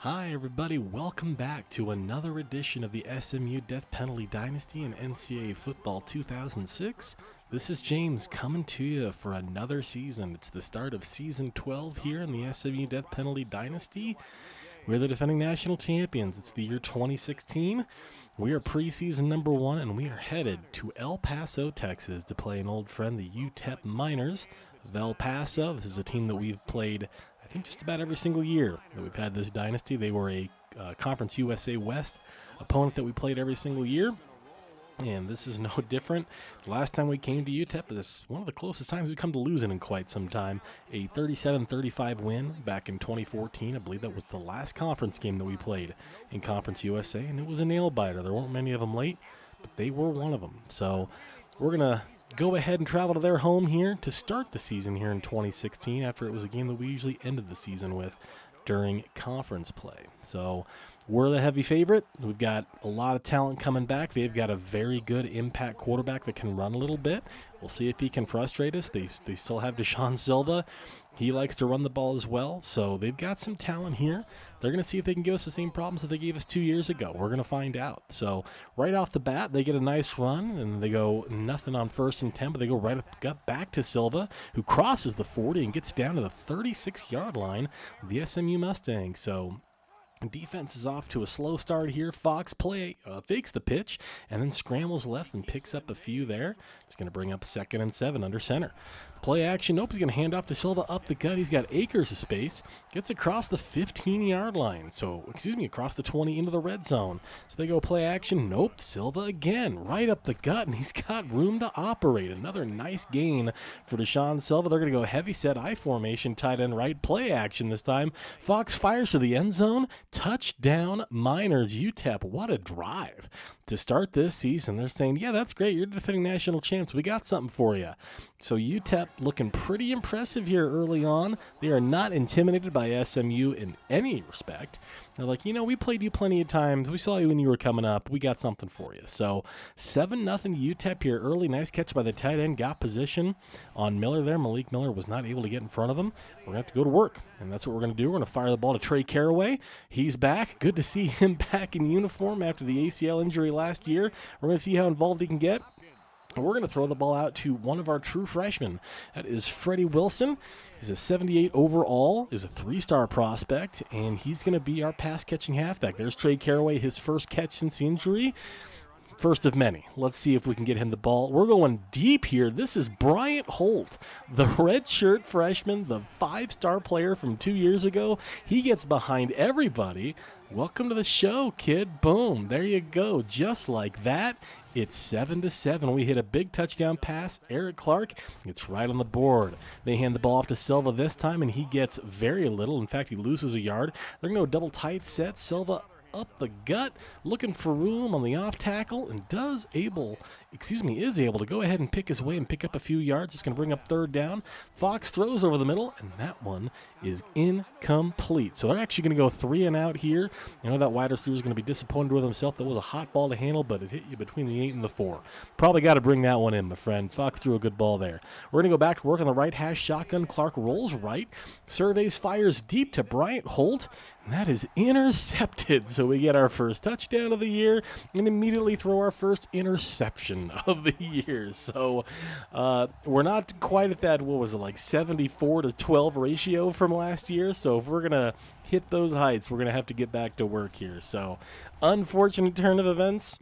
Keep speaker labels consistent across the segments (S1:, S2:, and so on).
S1: Hi everybody, welcome back to another edition of the SMU Death Penalty Dynasty in NCAA Football 2006. This is James coming to you for another season. It's the start of Season 12 here in the SMU Death Penalty Dynasty. We're the defending national champions. It's the year 2016. We are preseason number 1, and we are headed to El Paso, Texas to play an old friend, the UTEP Miners of El Paso. This is a team that we've played, I think, just about every single year that we've had this dynasty. They were a Conference USA West opponent that we played every single year. And this is no different. The last time we came to UTEP is one of the closest times we've come to losing in quite some time. A 37-35 win back in 2014. I believe that was the last conference game that we played in Conference USA, and it was a nail-biter. There weren't many of them late, but they were one of them. So we're going to go ahead and travel to their home here to start the season here in 2016 after it was a game that we usually ended the season with during conference play. So we're the heavy favorite. We've got a lot of talent coming back. They've got a very good impact quarterback that can run a little bit. We'll see if he can frustrate us. They still have Deshaun Silva. He likes to run the ball as well. So they've got some talent here. They're going to see if they can give us the same problems that they gave us 2 years ago. We're going to find out. So right off the bat, they get a nice run, and they go nothing on 1st and 10, but they go right up back to Silva, who crosses the 40 and gets down to the 36-yard line of the SMU Mustangs. So defense is off to a slow start here. Fox fakes the pitch and then scrambles left and picks up a few there. It's going to bring up 2nd and 7 under center. Play action. Nope, he's going to hand off to Silva up the gut. He's got acres of space. Gets across the 15-yard line. Across the 20 into the red zone. So they go play action. Nope, Silva again. Right up the gut, and he's got room to operate. Another nice gain for Deshaun Silva. They're going to go heavy set I formation, tight end right. Play action this time. Fox fires to the end zone. Touchdown Miners, UTEP. What a drive to start this season. They're saying, yeah, that's great. You're defending national champs. We got something for you. So UTEP looking pretty impressive here early on. They are not intimidated by SMU in any respect. They're like, we played you plenty of times. We saw you when you were coming up. We got something for you. So 7-0 UTEP here early. Nice catch by the tight end. Got position on Miller there. Malik Miller was not able to get in front of him. We're going to have to go to work, and that's what we're going to do. We're going to fire the ball to Trey Caraway. He's back. Good to see him back in uniform after the ACL injury last year. We're going to see how involved he can get. We're going to throw the ball out to one of our true freshmen. That is Freddie Wilson. He's a 78 overall, is a 3-star prospect, and he's going to be our pass-catching halfback. There's Trey Caraway, his first catch since the injury. First of many. Let's see if we can get him the ball. We're going deep here. This is Bryant Holt, the redshirt freshman, the 5-star player from 2 years ago. He gets behind everybody. Welcome to the show, kid. Boom. There you go. Just like that. It's 7-7. We hit a big touchdown pass. Eric Clark gets right on the board. They hand the ball off to Silva this time, and he gets very little. In fact, he loses a yard. They're going to go double tight set. Silva up the gut, looking for room on the off tackle, and is able to go ahead and pick his way and pick up a few yards. It's going to bring up 3rd down. Fox throws over the middle, and that one is incomplete. So they're actually going to go 3 and out here. That wide receiver is going to be disappointed with himself. That was a hot ball to handle, but it hit you between the 8 and the 4. Probably got to bring that one in, my friend. Fox threw a good ball there. We're going to go back to work on the right hash shotgun. Clark rolls right, surveys, fires deep to Bryant Holt, and that is intercepted. So we get our first touchdown of the year and immediately throw our first interception of the year. So we're not quite at that, 74-12 ratio from last year. So if we're going to hit those heights, we're going to have to get back to work here. So unfortunate turn of events.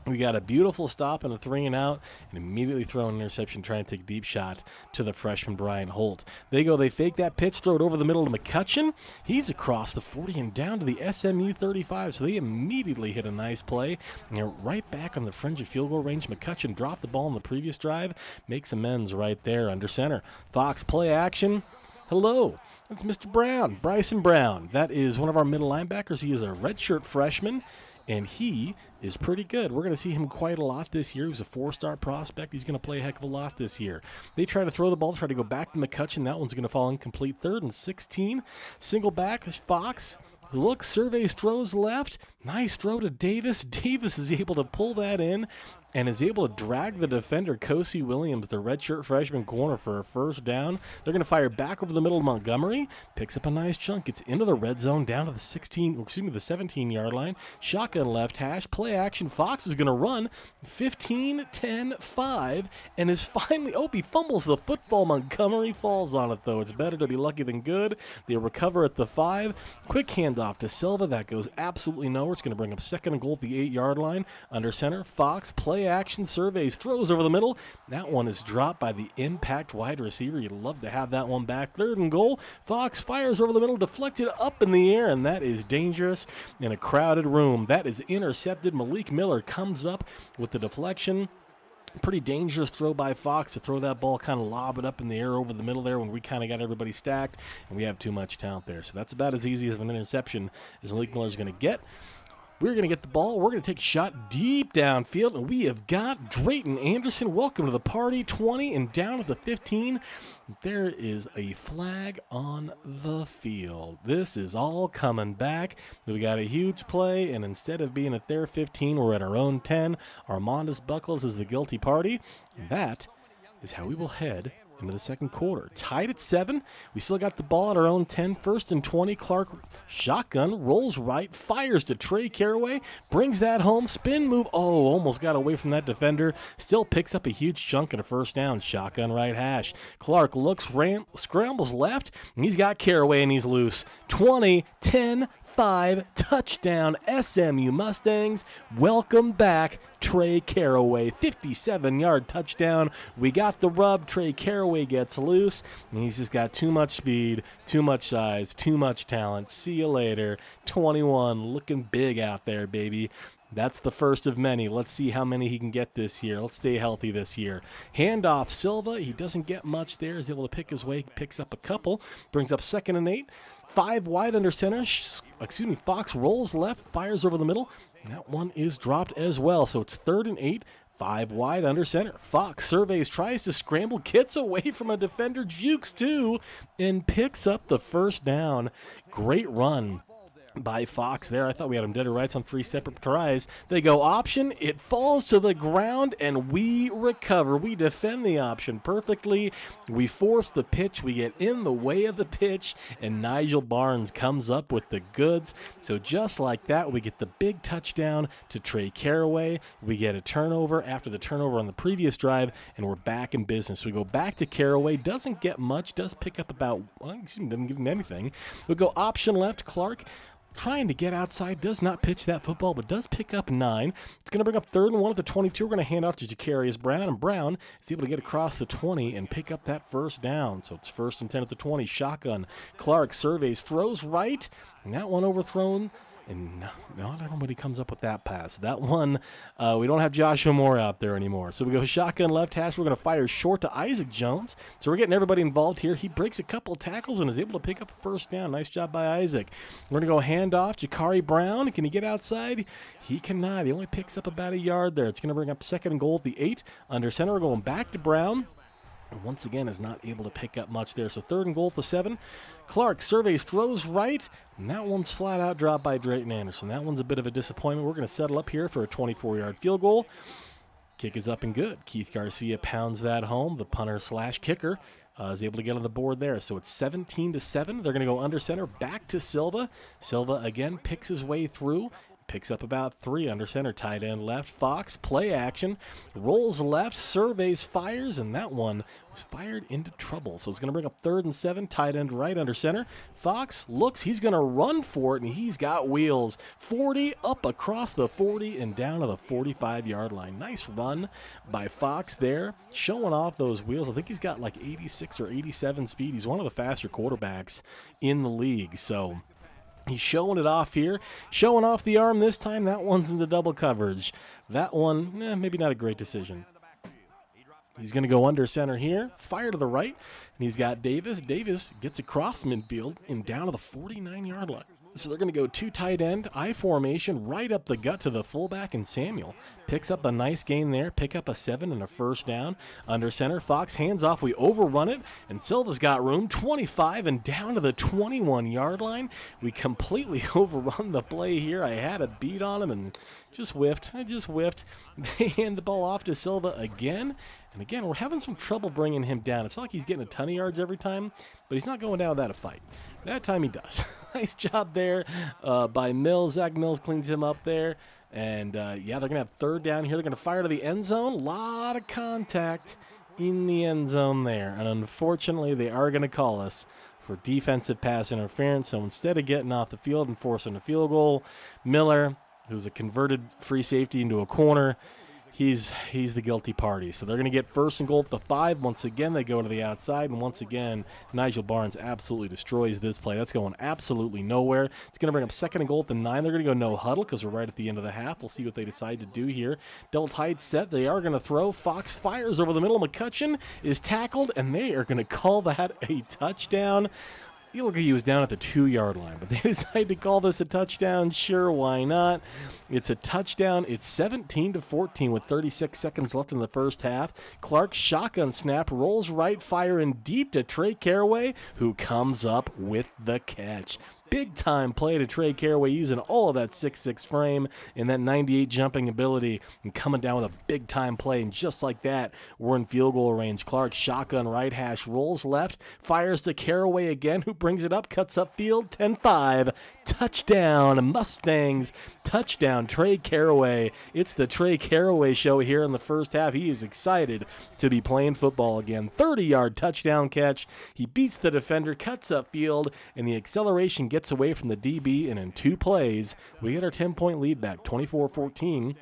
S1: We got a beautiful stop and a 3 and out, and immediately throw an interception, trying to take a deep shot to the freshman Bryant Holt. They fake that pitch, throw it over the middle to McCutcheon. He's across the 40 and down to the SMU 35, so they immediately hit a nice play. And they're right back on the fringe of field goal range. McCutcheon dropped the ball in the previous drive, makes amends right there under center. Fox play action. Hello, that's Mr. Brown, Bryson Brown. That is one of our middle linebackers. He is a redshirt freshman, and he is pretty good. We're going to see him quite a lot this year. He's a 4-star prospect. He's going to play a heck of a lot this year. They try to throw the ball, try to go back to McCutcheon. That one's going to fall incomplete. 3rd and 16. Single back, Fox looks, surveys, throws left. Nice throw to Davis. Davis is able to pull that in and is able to drag the defender, Kosi Williams, the redshirt freshman corner, for a first down. They're going to fire back over the middle of Montgomery. Picks up a nice chunk. Gets into the red zone down to the 17-yard line. Shotgun left hash. Play action. Fox is going to run 15, 10, 5, and is finally, he fumbles the football. Montgomery falls on it, though. It's better to be lucky than good. They recover at the 5. Quick handoff to Silva. That goes absolutely nowhere. It's going to bring up second and goal at the 8-yard line. Under center, Fox, play action, surveys, throws over the middle. That one is dropped by the impact wide receiver. You'd love to have that one back. Third and goal. Fox fires over the middle, deflected up in the air, and that is dangerous in a crowded room. That is intercepted. Malik Miller comes up with the deflection. Pretty dangerous throw by Fox to throw that ball, kind of lob it up in the air over the middle there when we kind of got everybody stacked, and we have too much talent there. So that's about as easy as an interception as Malik Miller's going to get. We're going to get the ball. We're going to take a shot deep downfield, and we have got Drayton Anderson. Welcome to the party. 20 and down at the 15. There is a flag on the field. This is all coming back. We got a huge play, and instead of being at their 15, we're at our own 10. Armandus Buckles is the guilty party. And that is how we will head into the second quarter. Tied at 7. We still got the ball at our own 10. First and 20. Clark shotgun, rolls right, fires to Trey Caraway, brings that home, spin move. Almost got away from that defender. Still picks up a huge chunk and a first down. Shotgun right hash. Clark looks, scrambles left, and he's got Caraway and he's loose. 20, 10, 5, touchdown, SMU Mustangs. Welcome back, Trey Caraway. 57-yard touchdown. We got the rub. Trey Caraway gets loose, and he's just got too much speed, too much size, too much talent. See you later. 21, looking big out there, baby. That's the first of many. Let's see how many he can get this year. Let's stay healthy this year. Handoff, Silva. He doesn't get much there. He's able to pick his way, picks up a couple, brings up second and 8. 5 wide under center. Fox rolls left, fires over the middle. And that one is dropped as well. So it's third and 8. 5 wide under center. Fox surveys, tries to scramble, gets away from a defender, jukes too, and picks up the first down. Great run by Fox there. I thought we had him dead or rights on 3 separate tries. They go option, it falls to the ground, and we recover. We defend the option perfectly. We force the pitch. We get in the way of the pitch, and Nigel Barnes comes up with the goods. So just like that, we get the big touchdown to Trey Caraway. We get a turnover after the turnover on the previous drive, and we're back in business. We go back to Caraway. Doesn't get much. Does pick up about, doesn't give him anything. We go option left. Clark trying to get outside, does not pitch that football, but does pick up 9. It's going to bring up 3rd and 1 at the 22. We're going to hand off to Jacarius Brown, and Brown is able to get across the 20 and pick up that first down. So it's 1st and 10 at the 20. Shotgun. Clark surveys, throws right, and that one overthrown. And not everybody comes up with that pass. That one, we don't have Joshua Moore out there anymore. So we go shotgun left hash. We're going to fire short to Isaac Jones. So we're getting everybody involved here. He breaks a couple tackles and is able to pick up a first down. Nice job by Isaac. We're going to go handoff. Jakari Brown. Can he get outside? He cannot. He only picks up about a yard there. It's going to bring up second and goal at the 8. Under center, we're going back to Brown. And once again is not able to pick up much there. So 3rd and goal at the 7. Clark surveys, throws right, and that one's flat out dropped by Drayton Anderson. That one's a bit of a disappointment. We're going to settle up here for a 24-yard field goal. Kick is up and good. Keith Garcia pounds that home. The punter slash kicker is able to get on the board there. So it's 17-7. They're going to go under center, back to Silva. Silva again picks his way through. Picks up about 3 under center, tight end left. Fox, play action, rolls left, surveys, fires, and that one was fired into trouble. So it's going to bring up 3rd and 7, tight end right under center. Fox looks, he's going to run for it, and he's got wheels. 40 up across the 40 and down to the 45-yard line. Nice run by Fox there, showing off those wheels. I think he's got like 86 or 87 speed. He's one of the faster quarterbacks in the league. So he's showing it off here, showing off the arm this time. That one's into double coverage. That one, maybe not a great decision. He's going to go under center here, fire to the right, and he's got Davis. Davis gets across midfield and down to the 49-yard line. So they're going to go two tight end, I formation, right up the gut to the fullback, and Samuel picks up a nice gain there, pick up a 7 and a first down. Under center, Fox hands off, we overrun it, and Silva's got room, 25 and down to the 21-yard line. We completely overrun the play here. I had a beat on him and just whiffed. They hand the ball off to Silva again. And again, we're having some trouble bringing him down. It's not like he's getting a ton of yards every time, but he's not going down without a fight. That time he does. Nice job there by Mills. Zach Mills cleans him up there. And, yeah, they're going to have third down here. They're going to fire to the end zone. A lot of contact in the end zone there. And unfortunately, they are going to call us for defensive pass interference. So instead of getting off the field and forcing a field goal, Miller, who's a converted free safety into a corner, he's the guilty party. So they're going to get first and goal at the 5. Once again, they go to the outside, and once again, Nigel Barnes absolutely destroys this play. That's going absolutely nowhere. It's going to bring up second and goal at the 9. They're going to go no huddle because we're right at the end of the half. We'll see what they decide to do here. Double tight set. They are going to throw. Fox fires over the middle. McCutcheon is tackled, and they are going to call that a touchdown. You look like he was down at the 2-yard line, but they decided to call this a touchdown. Sure, why not? It's a touchdown. It's 17-14 with 36 seconds left in the first half. Clark shotgun snap, rolls right, firing deep to Trey Caraway, who comes up with the catch. Big-time play to Trey Caraway using all of that 6'6 frame and that 98 jumping ability and coming down with a big-time play. And just like that, we're in field goal range. Clark shotgun right hash, rolls left, fires to Caraway again, who brings it up, cuts up field, 10-5. Touchdown, Mustangs. Touchdown, Trey Caraway. It's the Trey Caraway show here in the first half. He is excited to be playing football again. 30-yard touchdown catch. He beats the defender, cuts up field, and the acceleration gets away from the DB, and in 2 plays, we get our 10-point lead back, 24-14.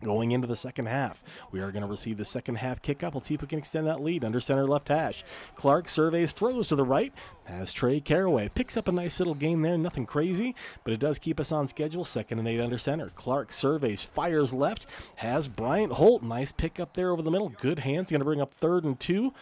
S1: Going into the second half, we are going to receive the second half kickoff. Let's see if we can extend that lead. Under center left hash. Clark surveys, throws to the right. As Trey Caraway picks up a nice little gain there. Nothing crazy, but it does keep us on schedule. 2nd and 8 under center. Clark surveys, fires left. Has Bryant Holt. Nice pick up there over the middle. Good hands. Going to bring up 3rd and 2.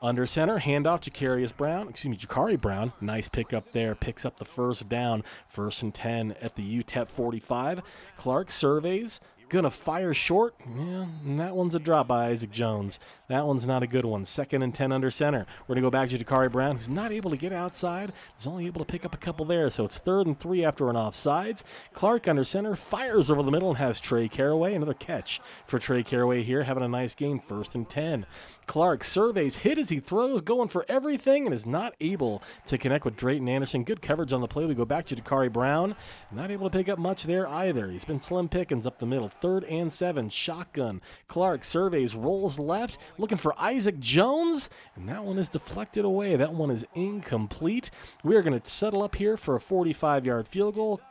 S1: Under center, handoff to Jakari Brown. Nice pick up there. Picks up the first down. 1st and 10 at the UTEP 45. Clark surveys. Going to fire short. Yeah, and that one's a drop by Isaac Jones. That one's not a good one. 2nd and 10 under center. We're going to go back to Jakari Brown, who's not able to get outside. He's only able to pick up a couple there, so it's 3rd and 3 after an offsides. Clark under center, fires over the middle and has Trey Caraway. Another catch for Trey Caraway here, having a nice game. 1st and 10. Clark surveys, hit as he throws, going for everything, and is not able to connect with Drayton Anderson. Good coverage on the play. We go back to Jakari Brown. Not able to pick up much there either. He's been slim pickings up the middle. 3rd and 7, shotgun. Clark surveys, rolls left, looking for Isaac Jones, and that one is deflected away. That one is incomplete. We are going to settle up here for a 45-yard field goal.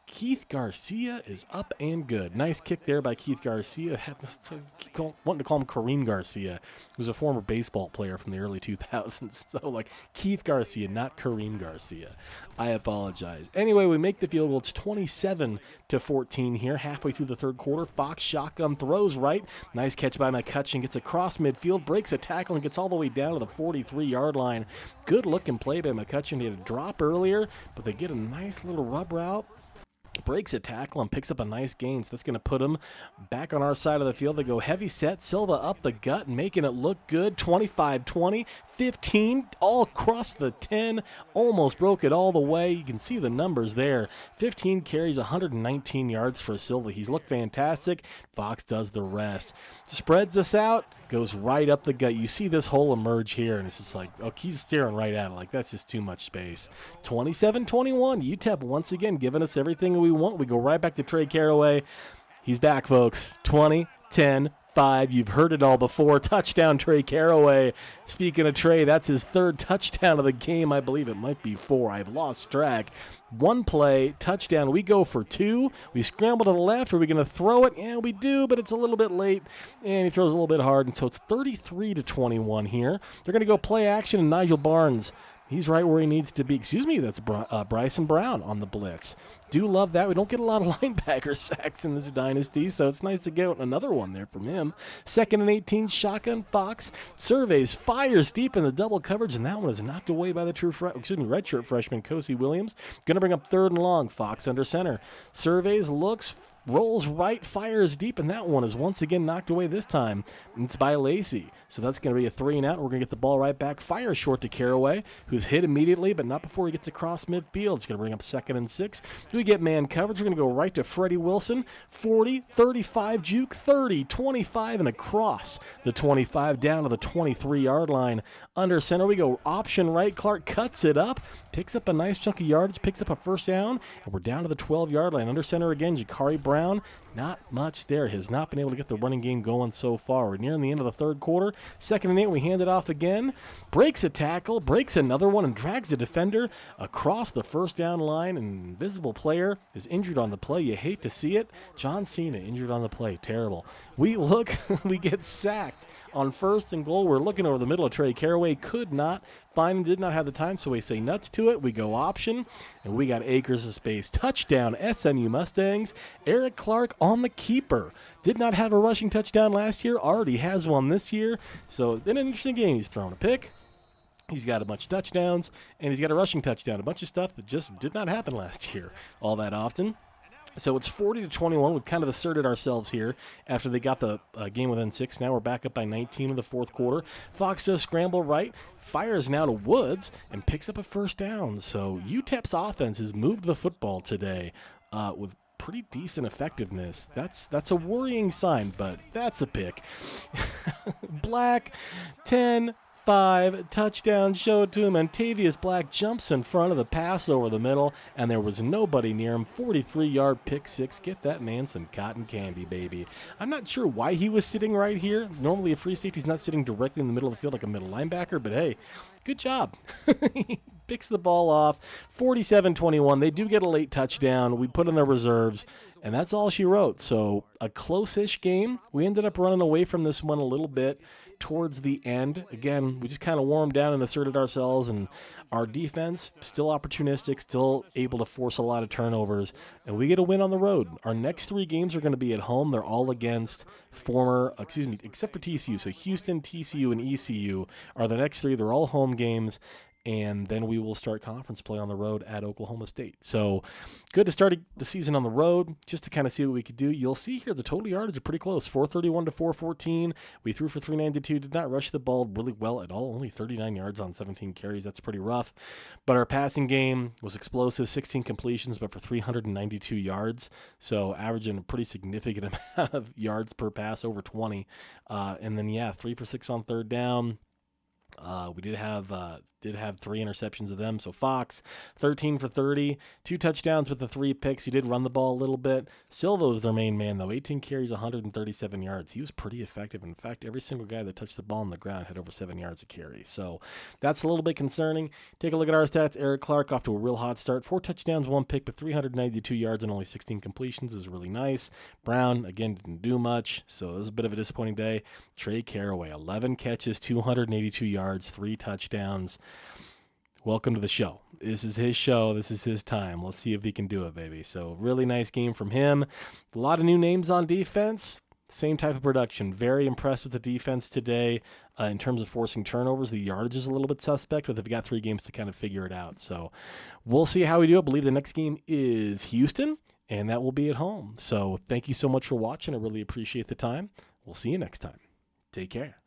S1: Keith Garcia is up and good. Nice kick there by Keith Garcia. Wanting to call him Kareem Garcia, who's a former baseball player from the early 2000s. So, like, Keith Garcia, not Kareem Garcia. I apologize. Anyway, we make the field goal. It's 27-14 here, halfway through the 3rd quarter. Fox shotgun throws right. Nice catch by McCutcheon. Gets across midfield, breaks a tackle, and gets all the way down to the 43-yard line. Good looking play by McCutcheon. He had a drop earlier, but they get a nice little rub route. Breaks a tackle and picks up a nice gain. So that's going to put him back on our side of the field. They go heavy set. Silva up the gut, making it look good. 25-20, 15, all across the 10. Almost broke it all the way. You can see the numbers there. 15 carries, 119 yards for Silva. He's looked fantastic. Fox does the rest. Spreads us out. Goes right up the gut. You see this hole emerge here, and it's just like, oh, he's staring right at it. Like, that's just too much space. 27-21. UTEP once again giving us everything we want. We go right back to Trey Caraway. He's back, folks. 20-10. 5. You've heard it all before. Touchdown, Trey Caraway. Speaking of Trey, that's his 3rd touchdown of the game. I believe it might be 4. I've lost track. 1 play, touchdown. We go for 2. We scramble to the left. Are we going to throw it? Yeah, we do, but it's a little bit late, and he throws a little bit hard, and so it's 33-21 here. They're going to go play action, and Nigel Barnes, He's right where he needs to be. Excuse me, that's Bryson Brown on the blitz. Do love that. We don't get a lot of linebacker sacks in this dynasty, so it's nice to get another one there from him. 2nd and 18, shotgun. Fox surveys, fires deep in the double coverage, and that one is knocked away by the redshirt freshman Kosi Williams. Going to bring up 3rd and long. Fox under center. Surveys, looks, rolls right, fires deep, and that one is once again knocked away this time. It's by Lacey. So that's going to be a 3 and out. We're going to get the ball right back. Fire short to Caraway, who's hit immediately, but not before he gets across midfield. It's going to bring up 2nd and 6. We get man coverage. We're going to go right to Freddie Wilson. 40, 35, juke, 30, 25, and across the 25 down to the 23-yard line. Under center, we go option right. Clark cuts it up, picks up a nice chunk of yardage, picks up a 1st down, and we're down to the 12-yard line. Under center again, Jakari Brown. Not much there. Has not been able to get the running game going so far. We're nearing the end of the 3rd quarter. 2nd and 8, we hand it off again. Breaks a tackle, breaks another one, and drags a defender across the 1st down line. An invisible player is injured on the play. You hate to see it. John Cena injured on the play. Terrible. We get sacked on 1st and goal. We're looking over the middle of Trey Caraway. Could not find, did not have the time, so we say nuts to it. We go option, and we got acres of space. Touchdown, SMU Mustangs. Eric Clark on the keeper. Did not have a rushing touchdown last year. Already has one this year. So it's been an interesting game. He's thrown a pick. He's got a bunch of touchdowns, and he's got a rushing touchdown. A bunch of stuff that just did not happen last year all that often. So it's 40-21. We've kind of asserted ourselves here after they got the game within 6. Now we're back up by 19 in the 4th quarter. Fox does scramble right, fires now to Woods, and picks up a 1st down. So UTEP's offense has moved the football today with pretty decent effectiveness. That's a worrying sign, but that's a pick. Black, 10, 5, touchdown, show it to him, and Tavius Black jumps in front of the pass over the middle, and there was nobody near him. 43-yard pick 6. Get that man some cotton candy, baby. I'm not sure why he was sitting right here. Normally a free safety's not sitting directly in the middle of the field like a middle linebacker, but hey, good job. He picks the ball off. 47-21. They do get a late touchdown. We put in their reserves, and that's all she wrote. So a close-ish game. We ended up running away from this one a little bit towards the end. Again, we just kind of warmed down and asserted ourselves, and our defense still opportunistic, still able to force a lot of turnovers, and we get a win on the road. Our next 3 games are going to be at home. They're all against except for TCU. So Houston, TCU, and ECU are the next 3. They're all home games. And then we will start conference play on the road at Oklahoma State. So good to start the season on the road, just to kind of see what we could do. You'll see here the total yardage are pretty close, 431 to 414. We threw for 392, did not rush the ball really well at all, only 39 yards on 17 carries. That's pretty rough. But our passing game was explosive, 16 completions, but for 392 yards. So averaging a pretty significant amount of yards per pass, over 20. And then, 3 for 6 on 3rd down. We did have 3 interceptions of them. So Fox, 13 for 30, 2 touchdowns with the 3 picks. He did run the ball a little bit. Still, was their main man, though. 18 carries, 137 yards. He was pretty effective. In fact, every single guy that touched the ball on the ground had over 7 yards a carry. So that's a little bit concerning. Take a look at our stats. Eric Clark off to a real hot start. 4 touchdowns, 1 pick, but 392 yards and only 16 completions is really nice. Brown, again, didn't do much. So it was a bit of a disappointing day. Trey Caraway, 11 catches, 282 yards, 3 touchdowns. Welcome to the show. This is his show. This is his time. Let's see if he can do it, baby. So really nice game from him. A lot of new names on defense. Same type of production. Very impressed with the defense today in terms of forcing turnovers. The yardage is a little bit suspect, but they've got 3 games to kind of figure it out. So we'll see how we do. I believe the next game is Houston, and that will be at home. So thank you so much for watching. I really appreciate the time. We'll see you next time. Take care.